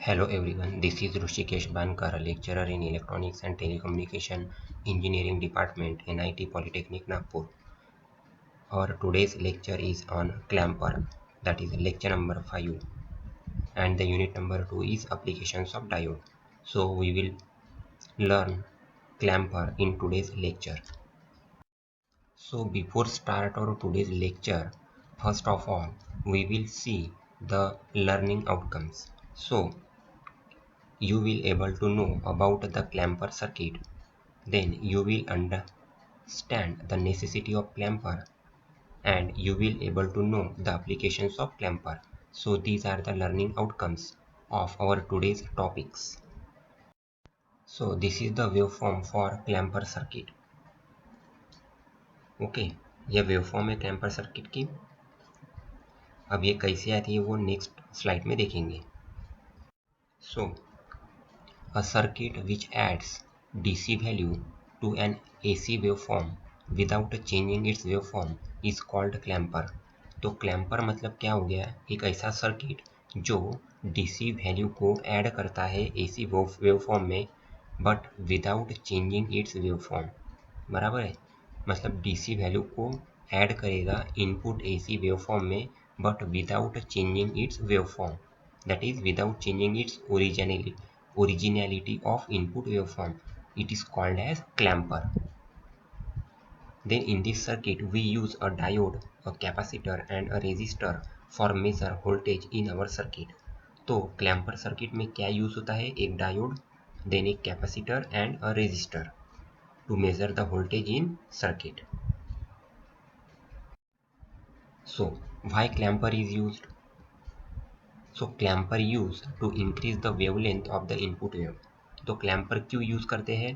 Hello everyone, this is Rushikesh Bankar, lecturer in Electronics and Telecommunication Engineering Department, NIT Polytechnic Nagpur. Our today's lecture is on clamper, that is lecture number 5, and the unit number 2 is applications of diode. So we will learn clamper in today's lecture. So before start our today's lecture, first of all, we will see the learning outcomes. So you will able to know about the clamper circuit. Then you will understand the necessity of clamper and you will able to know the applications of clamper. So these are the learning outcomes of our today's topics. So this is the waveform for clamper circuit. Okay, ये waveform है clamper circuit की. अब ये कैसे आती है वो next slide में देखेंगे. सो a circuit which adds DC value to an AC waveform without changing its waveform is called clamper. तो clamper मतलब क्या हो गया, एक ऐसा सर्किट जो DC वैल्यू को ऐड करता है AC वेवफॉर्म में but without changing it's waveform. बराबर है, मतलब DC वैल्यू को ऐड करेगा इनपुट AC वेवफॉर्म में but without changing it's waveform, that is without changing its originality of input waveform. It is called as clamper. Then in this circuit we use a diode, a capacitor and a resistor for measure voltage in our circuit. तो clamper circuit में क्या use होता है, एक diode, then एक capacitor and a resistor to measure the voltage in circuit. So why clamper is used? So clamper used to increase the wavelength of the input wave. तो clamper क्यों use करते हैं,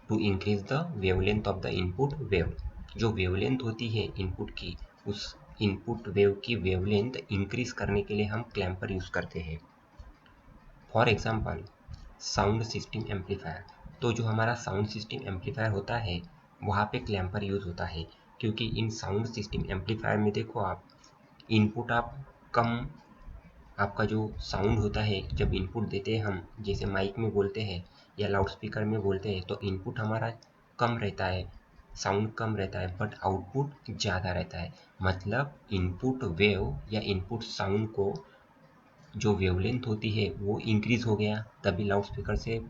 to increase the wavelength of the input wave. जो wavelength होती है input की, उस input wave की वेवलेंथ इंक्रीज करने के लिए हम क्लैम्पर यूज करते हैं. For example sound system amplifier. तो जो हमारा साउंड सिस्टम एम्पलीफायर होता है वहाँ पे क्लैम्पर यूज होता है, क्योंकि इन साउंड सिस्टम एम्पलीफायर में देखो आप इनपुट आप कम, आपका जो साउंड होता है जब इनपुट देते हैं हम, जैसे माइक में बोलते हैं या लाउड स्पीकर में बोलते हैं, तो इनपुट हमारा कम रहता है, साउंड कम रहता है बट आउटपुट ज़्यादा रहता है. मतलब इनपुट वेव या इनपुट साउंड को जो वेवलेंथ होती है वो इंक्रीज हो गया, तभी लाउड स्पीकर से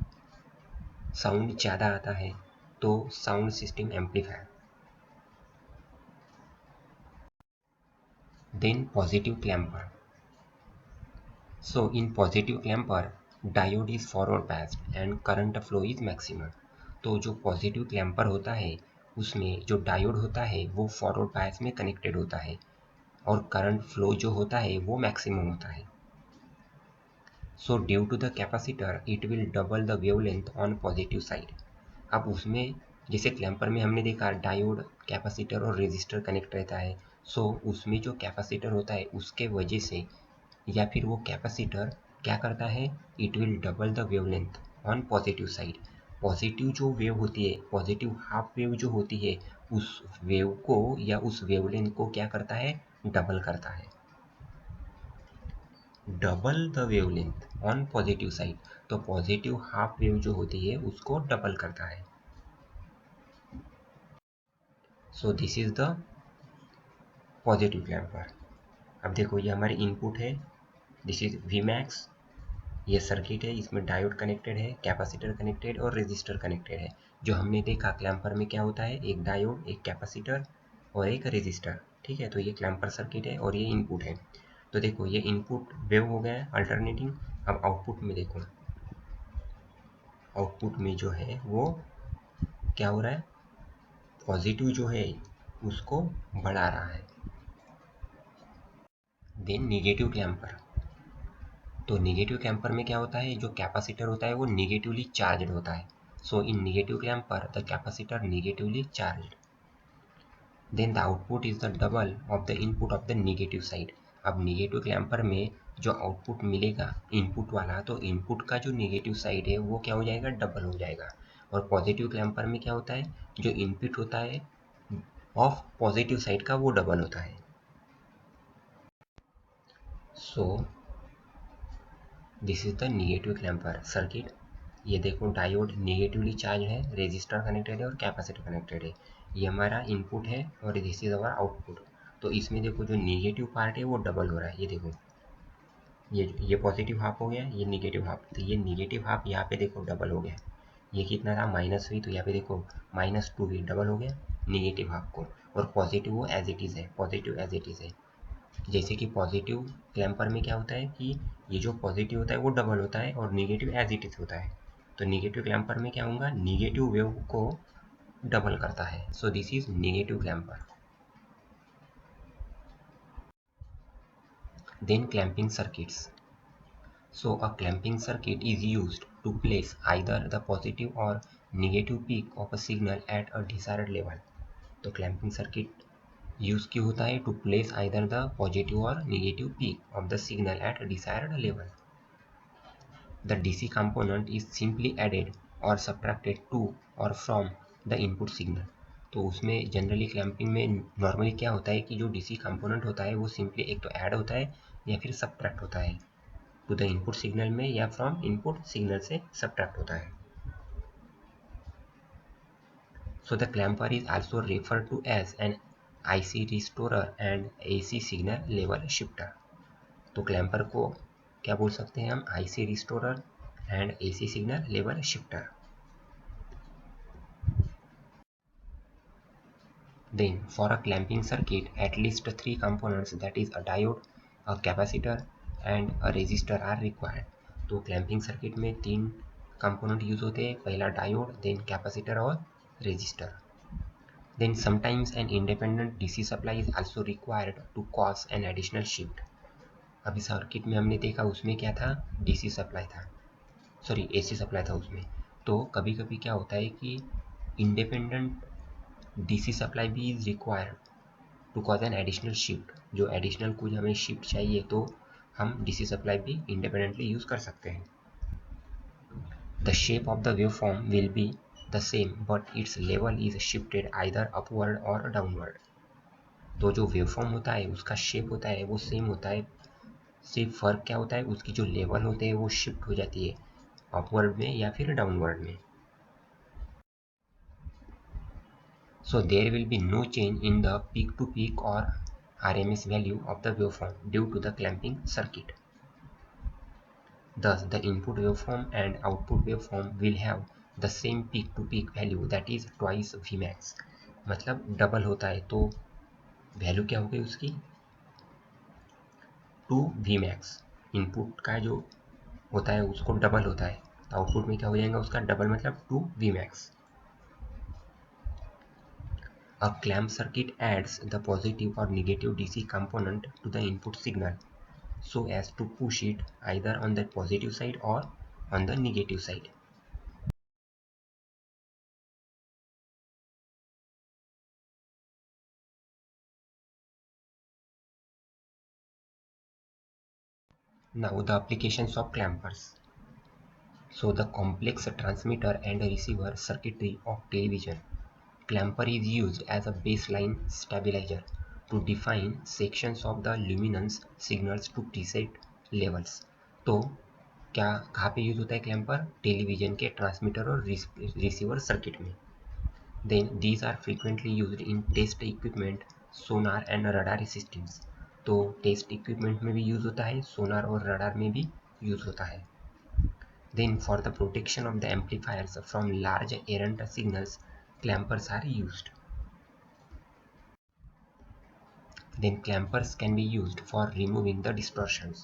साउंड ज़्यादा आता है. तो sound system amplifier. Then positive clamper. So in positive clamper, diode is forward biased and current flow is maximum. तो जो पॉजिटिव क्लैम्पर होता है उसमें जो डायोड होता है वो फॉरवर्ड बायस में कनेक्टेड होता है और करंट फ्लो जो होता है वो मैक्सिमम होता है. So due to the capacitor it will double the wavelength on positive side. अब उसमें जैसे क्लैम्पर में हमने देखा डायोड, कैपेसिटर और रेजिस्टर कनेक्ट रहता है. सो उसमें जो कैपेसिटर होता है उसके वजह से या फिर वो कैपेसिटर क्या करता है, it will double the wavelength on positive side. Positive जो वेव होती है, पॉजिटिव हाफ वेव जो होती है, उस वेव को या उस वेवलेंथ को क्या करता है, डबल करता है. Double the wavelength on positive side. तो पॉजिटिव हाफ वेव जो होती है उसको डबल करता है. So this is the positive clamper. अब देखो ये हमारी इनपुट है, दिस इज वी मैक्स. ये सर्किट है, इसमें डायोड कनेक्टेड है, कैपेसिटर कनेक्टेड और रेजिस्टर कनेक्टेड है. जो हमने देखा क्लैम्पर में क्या होता है, एक डायोड, एक कैपेसिटर और एक रेजिस्टर. ठीक है, तो ये क्लैम्पर सर्किट है और ये इनपुट है. तो देखो ये इनपुट वेव हो गया है अल्टरनेटिंग. अब आउटपुट में देखो, आउटपुट में जो है वो क्या हो रहा है, पॉजिटिव जो है उसको बढ़ा रहा है. Then negative clamper. तो निगेटिव क्लैम्पर में क्या होता है, जो कैपेसिटर होता है वो निगेटिवली चार्ज्ड होता है. So in negative clamper the capacitor negatively charged. Then the output is the double of the input of the negative side. अब निगेटिव क्लैम्पर में जो आउटपुट मिलेगा इनपुट वाला, तो इनपुट का जो निगेटिव साइड है वो क्या हो जाएगा, डबल हो जाएगा. और पॉजिटिव क्लैम्पर में क्या होता है, जो इनपुट होता है ऑफ पॉजिटिव साइड का वो डबल होता है. So this is the negative clamper circuit. ये देखो डायोड निगेटिवली चार्ज है, रेजिस्टर कनेक्टेड है और कैपेसिटर कनेक्टेड है। ये हमारा इनपुट है और दिस इज अवर आउटपुट। तो इसमें देखो जो निगेटिव पार्ट है वो डबल हो रहा है। ये देखो ये पॉजिटिव हाफ हो गया, ये निगेटिव हाफ, तो ये निगेटिव हाफ यहाँ पे देखो डबल हो गया। ये कितना था -3, तो यहाँ पे देखो -2 भी डबल हो गया निगेटिव हाफ को, और पॉजिटिव वो एज इट इज़ है, पॉजिटिव एज इट इज़ है। जैसे कि पॉजिटिव क्लैम्पर में क्या होता है कि ये जो पॉजिटिव होता है वो डबल होता है और निगेटिव एज इट इज़ होता है। तो निगेटिव क्लैम्पर में क्या होगा, निगेटिव वेव को डबल करता है। So this is negative clamper. Then clamping circuits. So a clamping circuit is used to place either the positive or negative peak of a signal at a desired level. तो clamping circuit use क्यों होता है? To place either the positive or negative peak of the signal at a desired level. The DC component is simply added or subtracted to or from the input signal. तो उसमें generally clamping में normally क्या होता है कि जो DC component होता है वो सिंपली एक तो ऐड होता है या फिर सब्ट्रैक्ट होता है टू द इनपुट सिग्नल में, या फ्रॉम इनपुट सिग्नल से सब्ट्रैक्ट होता है। So the clamper is also refer to as an IC restorer and AC signal level shifter. तो क्लैम्पर को क्या बोल सकते हैं हम? IC restorer and AC signal level shifter. Then for a clamping circuit, at least three components, that is a diode, a capacitor and a resistor are required. तो clamping circuit में तीन component यूज होते हैं, पहला diode, then capacitor और resistor. Then sometimes an independent DC supply is also required to cause an additional shift. अभी circuit में हमने देखा उसमें क्या था, DC सप्लाई था, सॉरी AC सप्लाई था उसमें। तो कभी कभी क्या होता है कि इंडिपेंडेंट DC सप्लाई भी is required to cause an additional shift. जो एडिशनल कुछ हमें शिफ्ट चाहिए तो हम डीसी सप्लाई भी इंडिपेंडेंटली यूज कर सकते हैं। The shape of the wave form will be the same but its level is shifted either upward और डाउनवर्ड। तो जो वेव फॉर्म होता है उसका शेप होता है वो सेम होता है, सिर्फ फर्क क्या होता है उसकी जो लेवल होते हैं वो शिफ्ट हो जाती है अपवर्ड में या फिर डाउनवर्ड में। So there will be no change in the peak to peak or RMS value of the waveform due to the clamping circuit. Thus, the input waveform and output waveform will have the same peak to peak value, that is twice Vmax. मतलब double होता है तो value क्या हो गई उसकी 2 Vmax। Input का जो होता है उसको डबल होता है तो आउटपुट में क्या हो जाएगा उसका डबल, मतलब 2 Vmax। A clamp circuit adds the positive or negative DC component to the input signal so as to push it either on the positive side or on the negative side. Now the applications of clampers. So the complex transmitter and receiver circuitry of television. Clamper is used as a baseline stabilizer to define sections of the luminance signals to preset levels. तो क्या कहाँ पे use होता है clamper? Television के transmitter और receiver circuit में। Then these are frequently used in test equipment, sonar and radar systems. तो टेस्ट इक्विपमेंट में भी यूज होता है, सोनार और रडार में भी यूज होता है। Then for the protection of the amplifiers from large errant signals, clampers are used. Then clampers can be used for removing the distortions.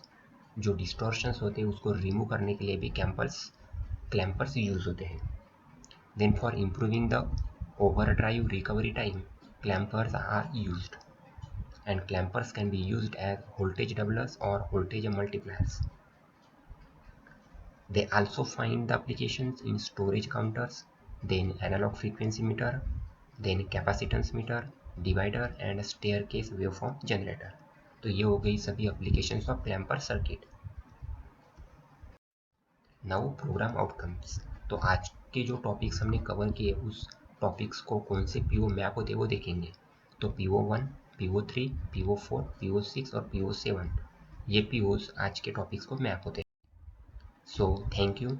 जो distortions होते हैं उसको remove करने के लिए भी clampers यूज होते हैं। Then for improving the overdrive recovery time, clampers are used. And clampers can be used as voltage doublers or voltage multipliers. They also find the applications in storage counters, then analog frequency meter, then capacitance meter, divider and staircase waveform generator. तो ये हो गई सभी applications of clamper circuit. Now program outcomes. तो आज के जो topics हमने कवर किए उस टॉपिक्स को कौन से पीओ मैप होते हैं वो देखेंगे। तो PO1, PO3, PO4, PO6 और PO7 ये पीओज आज के टॉपिक्स को मैप होते हैं। So thank you.